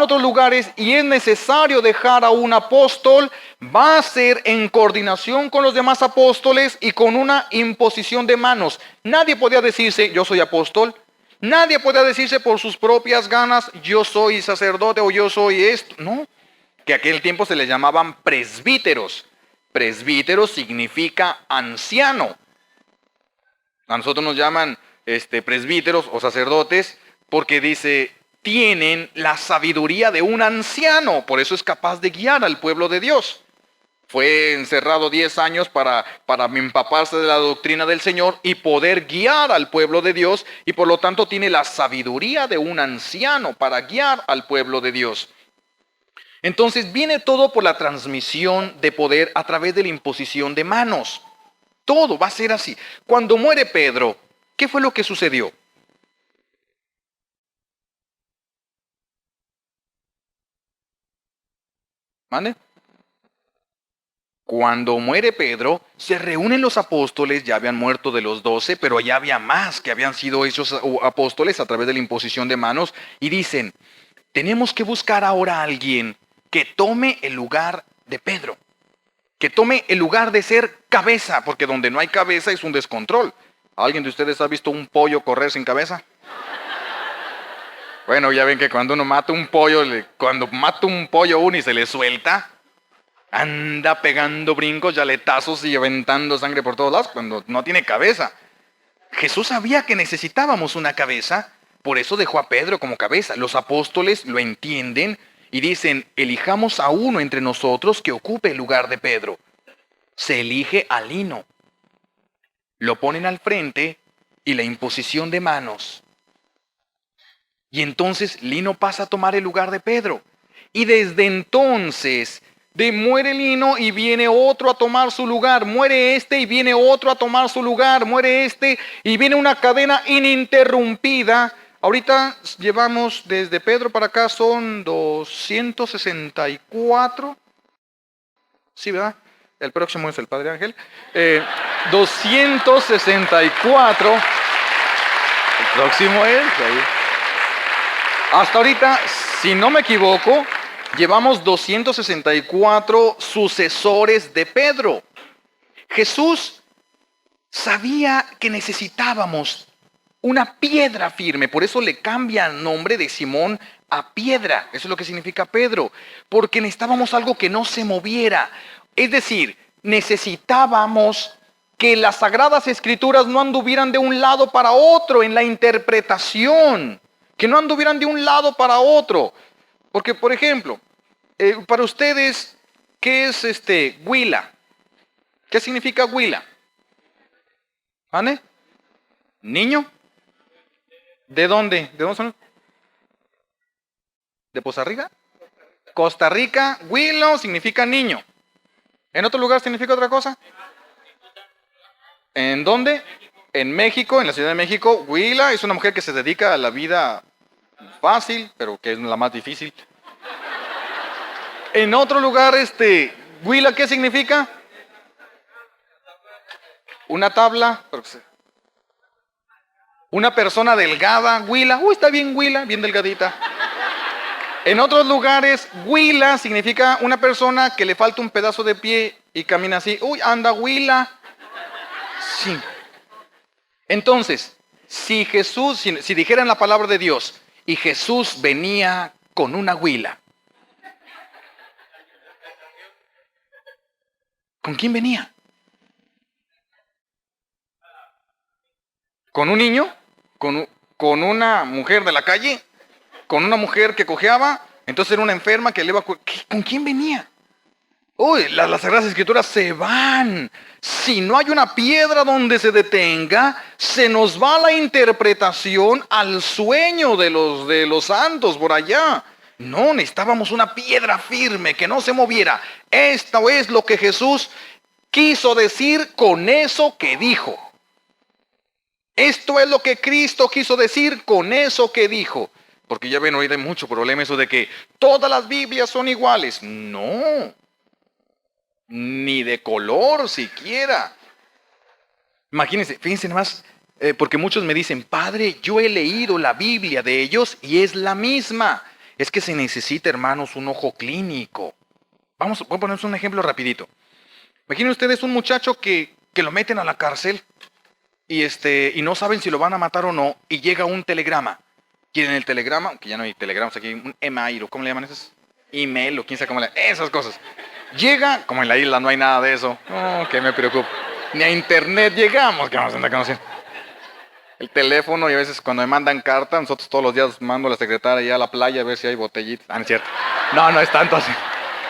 otros lugares y es necesario dejar a un apóstol, va a ser en coordinación con los demás apóstoles y con una imposición de manos. Nadie podía decirse, yo soy apóstol. Nadie podía decirse por sus propias ganas, yo soy sacerdote o yo soy esto. No, que aquel tiempo se les llamaban presbíteros. Presbíteros significa anciano. A nosotros nos llaman presbíteros o sacerdotes porque dice, tienen la sabiduría de un anciano, por eso es capaz de guiar al pueblo de Dios. Fue encerrado 10 años para empaparse de la doctrina del Señor y poder guiar al pueblo de Dios, y por lo tanto tiene la sabiduría de un anciano para guiar al pueblo de Dios. Entonces viene todo por la transmisión de poder a través de la imposición de manos. Todo va a ser así. Cuando muere Pedro, ¿qué fue lo que sucedió? ¿Mande? Cuando muere Pedro, se reúnen los apóstoles, ya habían muerto de los 12, pero ya había más que habían sido hechos apóstoles a través de la imposición de manos, y dicen, tenemos que buscar ahora a alguien que tome el lugar de Pedro, que tome el lugar de ser cabeza, porque donde no hay cabeza es un descontrol. ¿Alguien de ustedes ha visto un pollo correr sin cabeza? Bueno, ya ven que cuando uno mata un pollo, cuando mata un pollo uno y se le suelta, anda pegando brincos, aletazos y aventando sangre por todos lados cuando no tiene cabeza. Jesús sabía que necesitábamos una cabeza, por eso dejó a Pedro como cabeza. Los apóstoles lo entienden y dicen, elijamos a uno entre nosotros que ocupe el lugar de Pedro. Se elige a Lino. Lo ponen al frente y la imposición de manos. Y entonces Lino pasa a tomar el lugar de Pedro. Y desde entonces, muere Lino y viene otro a tomar su lugar. Muere este y viene otro a tomar su lugar. Muere este y viene una cadena ininterrumpida. Ahorita llevamos desde Pedro para acá, son 264. Sí, ¿verdad? El próximo es el Padre Ángel. 264. El próximo es... Hasta ahorita, si no me equivoco, llevamos 264 sucesores de Pedro. Jesús sabía que necesitábamos una piedra firme, por eso le cambia el nombre de Simón a piedra. Eso es lo que significa Pedro, porque necesitábamos algo que no se moviera. Es decir, necesitábamos que las Sagradas Escrituras no anduvieran de un lado para otro en la interpretación. Que no anduvieran de un lado para otro. Porque, por ejemplo, para ustedes, ¿qué es huila? ¿Qué significa huila? ¿Vale? ¿Niño? ¿De dónde? ¿De dónde son? ¿De Poza Rica? Costa Rica, huilo significa niño. ¿En otro lugar significa otra cosa? ¿En dónde? En México, en la Ciudad de México, huila es una mujer que se dedica a la vida fácil, pero que es la más difícil. En otro lugar, huila, ¿qué significa? Una tabla. Una persona delgada, huila. Uy, está bien huila, bien delgadita. En otros lugares, huila significa una persona que le falta un pedazo de pie y camina así. Uy, anda huila. Sí. Entonces, si Jesús, si dijeran la palabra de Dios y Jesús venía con una huila, ¿con quién venía? ¿Con un niño? ¿Con una mujer de la calle? ¿Con una mujer que cojeaba? Entonces era una enferma que le iba a... ¿Con quién venía? Uy, las Sagradas Escrituras se van. Si no hay una piedra donde se detenga, se nos va la interpretación al sueño de los santos por allá. No, necesitábamos una piedra firme que no se moviera. Esto es lo que Jesús quiso decir con eso que dijo. Esto es lo que Cristo quiso decir con eso que dijo. Porque ya ven, hoy hay mucho problema eso de que todas las Biblias son iguales. No. Ni de color siquiera. Imagínense, fíjense nomás, porque muchos me dicen, padre, yo he leído la Biblia de ellos y es la misma. Es que se necesita, hermanos, un ojo clínico. Voy a ponerles un ejemplo rapidito. Imaginen ustedes un muchacho que lo meten a la cárcel y no saben si lo van a matar o no, y llega un telegrama. Y en el telegrama, aunque ya no hay telegramas aquí, un email, o ¿cómo le llaman esos? Email, o quién sabe cómo le llaman, esas cosas. Llega, como en la isla no hay nada de eso, que me preocupa. Ni a internet llegamos, que vamos a andar conociendo. El teléfono, y a veces cuando me mandan carta, nosotros todos los días mando a la secretaria allá a la playa a ver si hay botellitas. No es cierto. No es tanto así.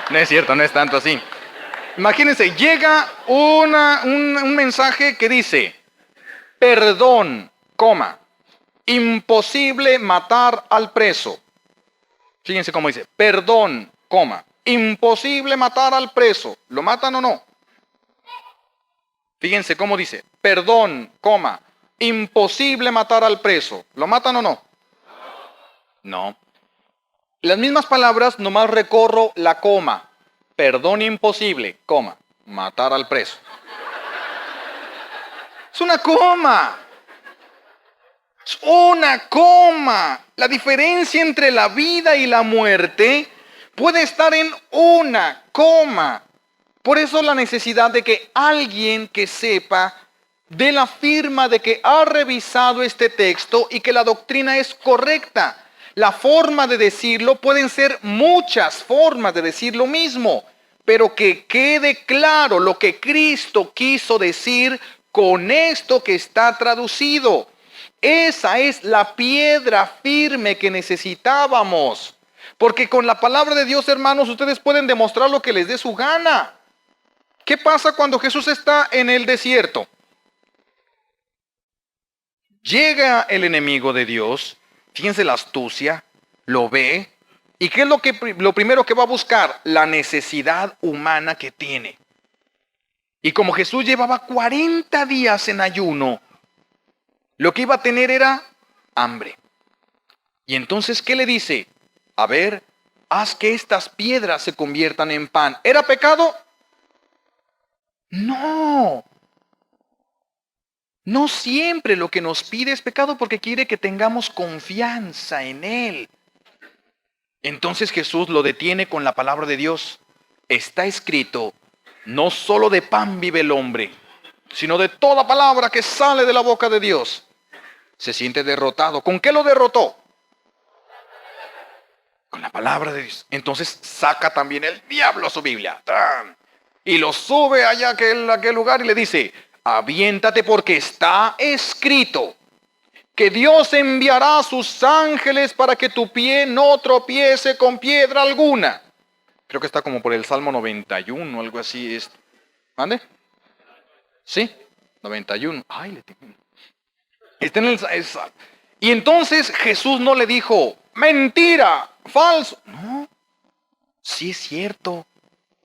No es cierto, no es tanto así. Imagínense, llega un mensaje que dice, perdón, imposible matar al preso. Fíjense cómo dice, perdón, imposible matar al preso. ¿Lo matan o no? Fíjense cómo dice, perdón, imposible matar al preso. ¿Lo matan o no? No. Las mismas palabras, nomás recorro la coma. Perdón imposible, matar al preso. Es una coma. Es una coma. La diferencia entre la vida y la muerte puede estar en una coma. Por eso la necesidad de que alguien que sepa dé la firma de que ha revisado este texto y que la doctrina es correcta. La forma de decirlo, pueden ser muchas formas de decir lo mismo, pero que quede claro lo que Cristo quiso decir con esto que está traducido. Esa es la piedra firme que necesitábamos. Porque con la palabra de Dios, hermanos, ustedes pueden demostrar lo que les dé su gana. ¿Qué pasa cuando Jesús está en el desierto? Llega el enemigo de Dios, fíjense la astucia, lo ve, ¿y qué es lo primero que va a buscar? La necesidad humana que tiene. Y como Jesús llevaba 40 días en ayuno, lo que iba a tener era hambre. Y entonces, ¿qué le dice? A ver, haz que estas piedras se conviertan en pan. ¿Era pecado? No. No siempre lo que nos pide es pecado porque quiere que tengamos confianza en Él. Entonces Jesús lo detiene con la palabra de Dios. Está escrito, no solo de pan vive el hombre, sino de toda palabra que sale de la boca de Dios. Se siente derrotado. ¿Con qué lo derrotó? Con la palabra de Dios. Entonces saca también el diablo su Biblia. ¡Tran! Y lo sube allá a aquel lugar y le dice, aviéntate porque está escrito que Dios enviará a sus ángeles para que tu pie no tropiece con piedra alguna. Creo que está como por el Salmo 91 o algo así. ¿Mande? Sí, 91. Ay, le tengo. Está en y entonces Jesús no le dijo, mentira, falso. No, sí es cierto.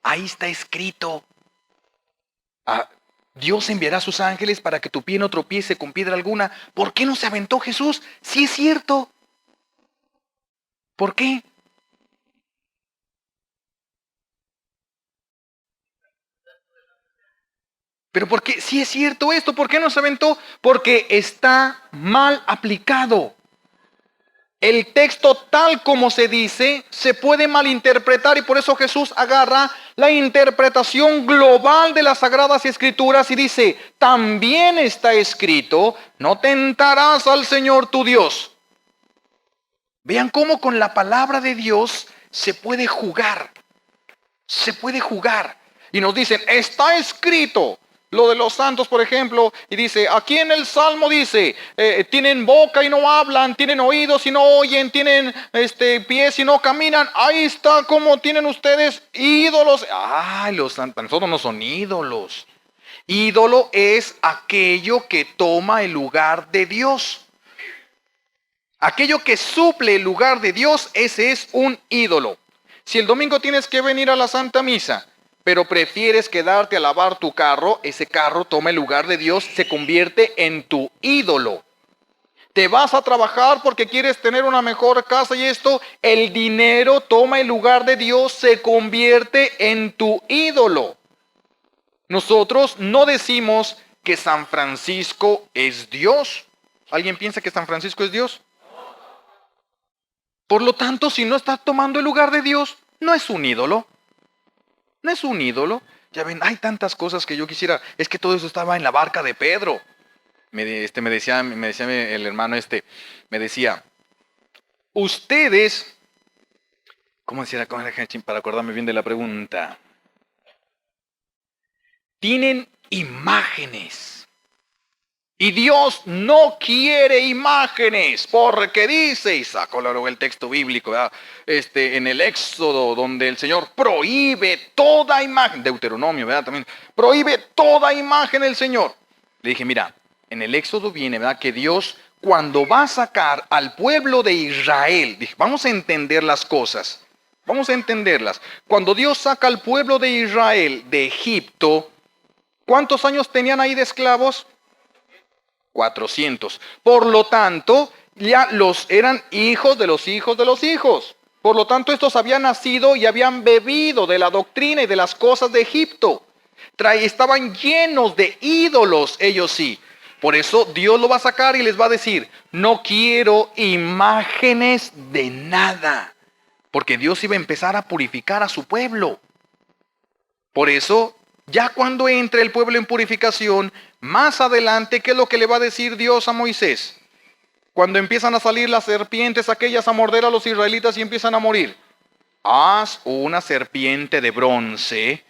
Ahí está escrito. Dios enviará a sus ángeles para que tu pie no tropiece con piedra alguna. ¿Por qué no se aventó Jesús? Sí es cierto. ¿Por qué? Pero ¿por qué? Si es cierto esto, ¿por qué no se aventó? Porque está mal aplicado. El texto tal como se dice se puede malinterpretar y por eso Jesús agarra la interpretación global de las Sagradas Escrituras y dice, también está escrito, no tentarás al Señor tu Dios. Vean cómo con la palabra de Dios se puede jugar. Se puede jugar. Y nos dicen, está escrito. Lo de los santos, por ejemplo, y dice, aquí en el Salmo dice, tienen boca y no hablan, tienen oídos y no oyen, tienen pies y no caminan. Ahí está como tienen ustedes ídolos. Ay, los santos, nosotros no son ídolos. Ídolo es aquello que toma el lugar de Dios. Aquello que suple el lugar de Dios, ese es un ídolo. Si el domingo tienes que venir a la Santa Misa, pero prefieres quedarte a lavar tu carro, ese carro toma el lugar de Dios, se convierte en tu ídolo. Te vas a trabajar porque quieres tener una mejor casa y esto, el dinero toma el lugar de Dios, se convierte en tu ídolo. Nosotros no decimos que San Francisco es Dios. ¿Alguien piensa que San Francisco es Dios? Por lo tanto, si no está tomando el lugar de Dios, no es un ídolo. No es un ídolo. Ya ven, hay tantas cosas que yo quisiera. Es que todo eso estaba en la barca de Pedro. Me decía el hermano me decía, ustedes, ¿cómo decía? Para acordarme bien de la pregunta. Tienen imágenes. Y Dios no quiere imágenes, porque dice, y sacó luego el texto bíblico, ¿verdad? En el Éxodo, donde el Señor prohíbe toda imagen, Deuteronomio, ¿verdad? También prohíbe toda imagen el Señor. Le dije, mira, en el Éxodo viene, ¿verdad? Que Dios, cuando va a sacar al pueblo de Israel, dije, vamos a entender las cosas, vamos a entenderlas. Cuando Dios saca al pueblo de Israel de Egipto, ¿cuántos años tenían ahí de esclavos? 400. Por lo tanto, ya los eran hijos de los hijos de los hijos. Por lo tanto, estos habían nacido y habían bebido de la doctrina y de las cosas de Egipto. Estaban llenos de ídolos, ellos sí. Por eso Dios lo va a sacar y les va a decir, no quiero imágenes de nada. Porque Dios iba a empezar a purificar a su pueblo. Por eso, ya cuando entre el pueblo en purificación, más adelante, ¿qué es lo que le va a decir Dios a Moisés? Cuando empiezan a salir las serpientes aquellas a morder a los israelitas y empiezan a morir. Haz una serpiente de bronce,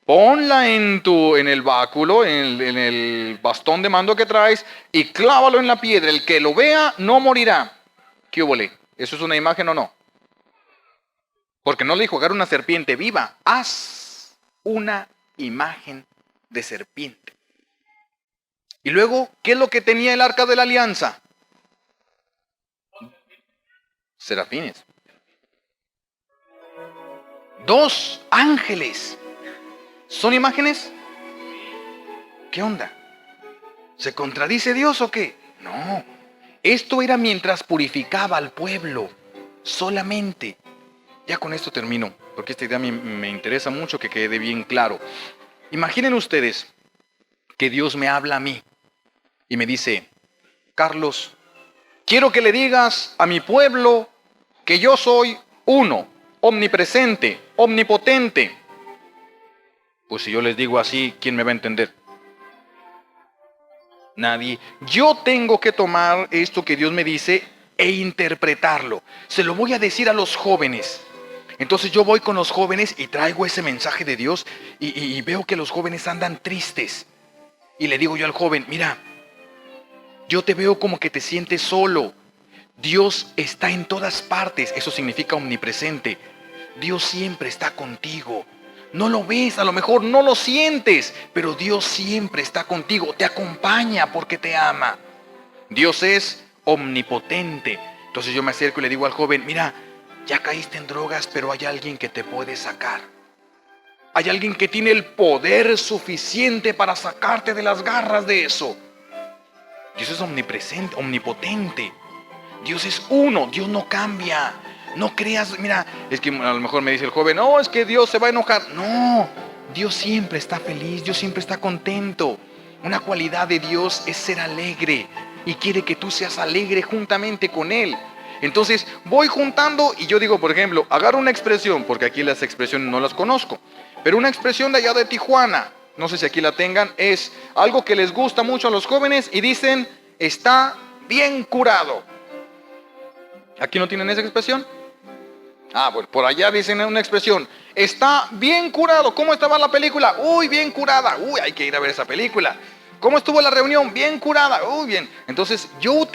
ponla en el báculo, en el bastón de mando que traes, y clávalo en la piedra. El que lo vea no morirá. ¿Qué hubo? ¿Eso es una imagen o no? Porque no le dijo, agarra una serpiente viva. Haz una imagen de serpiente. Y luego, ¿qué es lo que tenía el arca de la alianza? Serafines. 2 ángeles. ¿Son imágenes? ¿Qué onda? ¿Se contradice Dios o qué? No. Esto era mientras purificaba al pueblo. Solamente. Ya con esto termino, porque esta idea me interesa mucho que quede bien claro. Imaginen ustedes que Dios me habla a mí y me dice, Carlos, quiero que le digas a mi pueblo que yo soy uno, omnipresente, omnipotente. Pues si yo les digo así, ¿quién me va a entender? Nadie. Yo tengo que tomar esto que Dios me dice e interpretarlo. Se lo voy a decir a los jóvenes. Entonces yo voy con los jóvenes y traigo ese mensaje de Dios y veo que los jóvenes andan tristes. Y le digo yo al joven, mira, yo te veo como que te sientes solo. Dios está en todas partes, eso significa omnipresente. Dios siempre está contigo. No lo ves, a lo mejor no lo sientes, pero Dios siempre está contigo, te acompaña porque te ama. Dios es omnipotente. Entonces yo me acerco y le digo al joven, mira, ya caíste en drogas, pero hay alguien que te puede sacar. Hay alguien que tiene el poder suficiente para sacarte de las garras de eso. Dios es omnipresente, omnipotente. Dios es uno, Dios no cambia. No creas, mira, es que a lo mejor me dice el joven, no, es que Dios se va a enojar. No, Dios siempre está feliz, Dios siempre está contento. Una cualidad de Dios es ser alegre y quiere que tú seas alegre juntamente con Él. Entonces voy juntando y yo digo, por ejemplo, agarro una expresión, porque aquí las expresiones no las conozco, pero una expresión de allá de Tijuana, no sé si aquí la tengan, es algo que les gusta mucho a los jóvenes y dicen, está bien curado. ¿Aquí no tienen esa expresión? Bueno, por allá dicen una expresión, está bien curado. ¿Cómo estaba la película? Uy, bien curada. Uy, hay que ir a ver esa película. ¿Cómo estuvo la reunión? Bien curada. Uy, bien. Entonces yo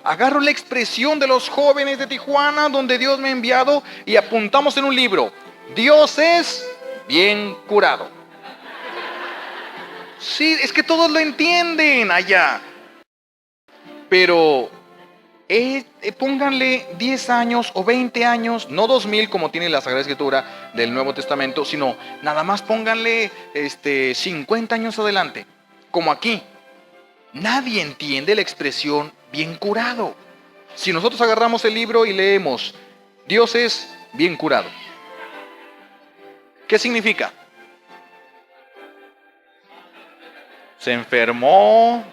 agarro la expresión de los jóvenes de Tijuana, donde Dios me ha enviado, y apuntamos en un libro. Dios es bien curado. Sí, es que todos lo entienden allá. Pero pónganle 10 años o 20 años, no 2000 como tiene la Sagrada Escritura del Nuevo Testamento, sino nada más pónganle 50 años adelante, como aquí. Nadie entiende la expresión bien curado. Si nosotros agarramos el libro y leemos, Dios es bien curado. ¿Qué significa? se enfermó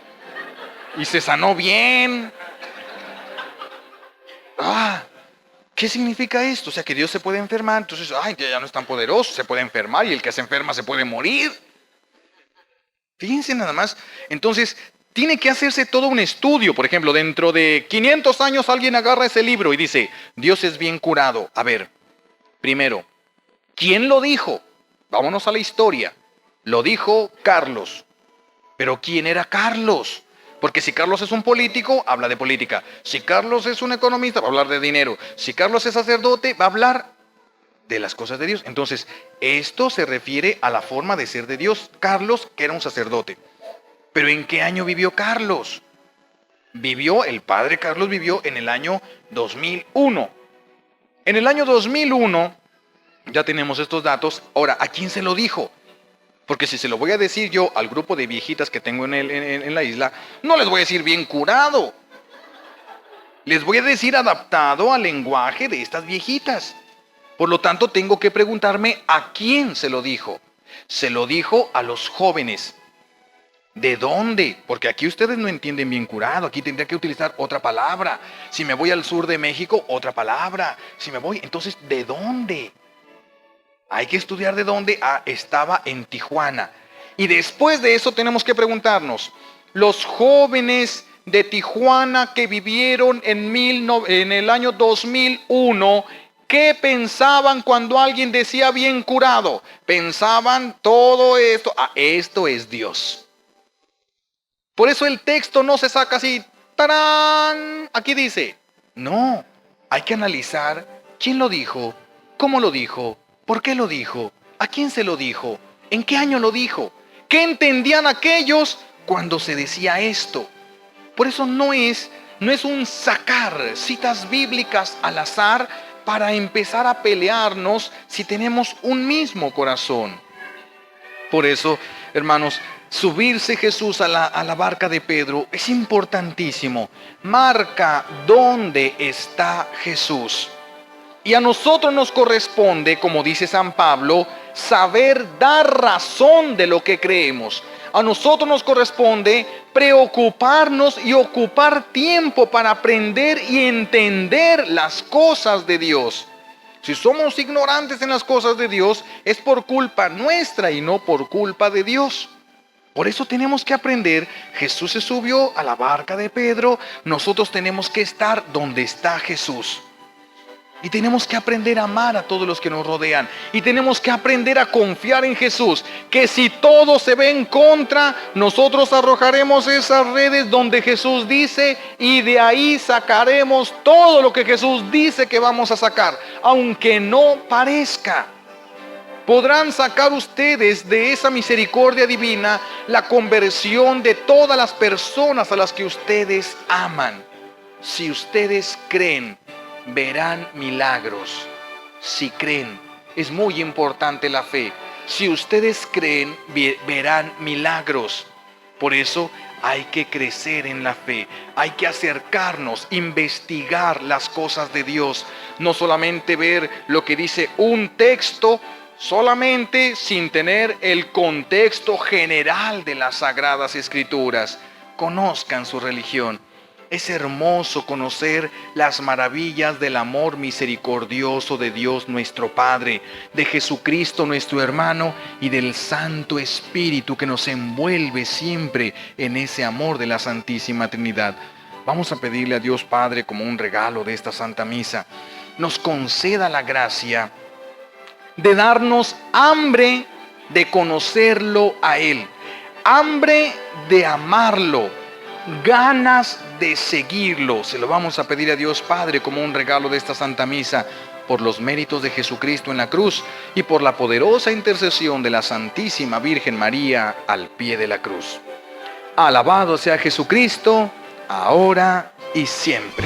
y se sanó bien. ¿Qué significa esto? O sea, que Dios se puede enfermar, entonces, ya no es tan poderoso, se puede enfermar y el que se enferma se puede morir. Fíjense nada más. Entonces, tiene que hacerse todo un estudio. Por ejemplo, dentro de 500 años alguien agarra ese libro y dice, Dios es bien curado. A ver, primero, ¿quién lo dijo? Vámonos a la historia. Lo dijo Carlos. Pero ¿quién era Carlos? Porque si Carlos es un político, habla de política. Si Carlos es un economista, va a hablar de dinero. Si Carlos es sacerdote, va a hablar de las cosas de Dios. Entonces, esto se refiere a la forma de ser de Dios. Carlos, que era un sacerdote. Pero ¿en qué año vivió Carlos? El padre Carlos vivió en el año 2001. En el año 2001, ya tenemos estos datos. Ahora, ¿a quién se lo dijo? Porque si se lo voy a decir yo al grupo de viejitas que tengo en la isla, no les voy a decir bien curado. Les voy a decir adaptado al lenguaje de estas viejitas. Por lo tanto, tengo que preguntarme a quién se lo dijo. Se lo dijo a los jóvenes. ¿De dónde? Porque aquí ustedes no entienden bien curado. Aquí tendría que utilizar otra palabra. Si me voy al sur de México, otra palabra. Si me voy, entonces, ¿de dónde? Hay que estudiar de dónde. Estaba en Tijuana. Y después de eso tenemos que preguntarnos, los jóvenes de Tijuana que vivieron en el año 2001, ¿qué pensaban cuando alguien decía bien curado? Pensaban todo esto. Esto es Dios. Por eso el texto no se saca así, ¡tarán! Aquí dice, no, hay que analizar quién lo dijo, cómo lo dijo, por qué lo dijo, a quién se lo dijo, en qué año lo dijo, qué entendían aquellos cuando se decía esto. Por eso no es un sacar citas bíblicas al azar para empezar a pelearnos si tenemos un mismo corazón. Por eso, hermanos, subirse Jesús a la barca de Pedro es importantísimo. Marca dónde está Jesús. Y a nosotros nos corresponde, como dice San Pablo, saber dar razón de lo que creemos. A nosotros nos corresponde preocuparnos y ocupar tiempo para aprender y entender las cosas de Dios. Si somos ignorantes en las cosas de Dios, es por culpa nuestra y no por culpa de Dios. Por eso tenemos que aprender. Jesús se subió a la barca de Pedro. Nosotros tenemos que estar donde está Jesús. Y tenemos que aprender a amar a todos los que nos rodean. Y tenemos que aprender a confiar en Jesús. Que si todo se ve en contra, nosotros arrojaremos esas redes donde Jesús dice. Y de ahí sacaremos todo lo que Jesús dice que vamos a sacar. Aunque no parezca. Podrán sacar ustedes de esa misericordia divina la conversión de todas las personas a las que ustedes aman. Si ustedes creen, verán milagros. Si creen, es muy importante la fe. Si ustedes creen, verán milagros. Por eso hay que crecer en la fe. Hay que acercarnos, investigar las cosas de Dios. No solamente ver lo que dice un texto, solamente sin tener el contexto general de las Sagradas Escrituras. Conozcan su religión. Es hermoso conocer las maravillas del amor misericordioso de Dios nuestro Padre, de Jesucristo nuestro hermano y del Santo Espíritu que nos envuelve siempre en ese amor de la Santísima Trinidad. Vamos a pedirle a Dios Padre, como un regalo de esta Santa Misa, nos conceda la gracia de darnos hambre de conocerlo a Él, hambre de amarlo, ganas de seguirlo. Se lo vamos a pedir a Dios Padre como un regalo de esta Santa Misa, por los méritos de Jesucristo en la cruz y por la poderosa intercesión de la Santísima Virgen María al pie de la cruz. Alabado sea Jesucristo, ahora y siempre.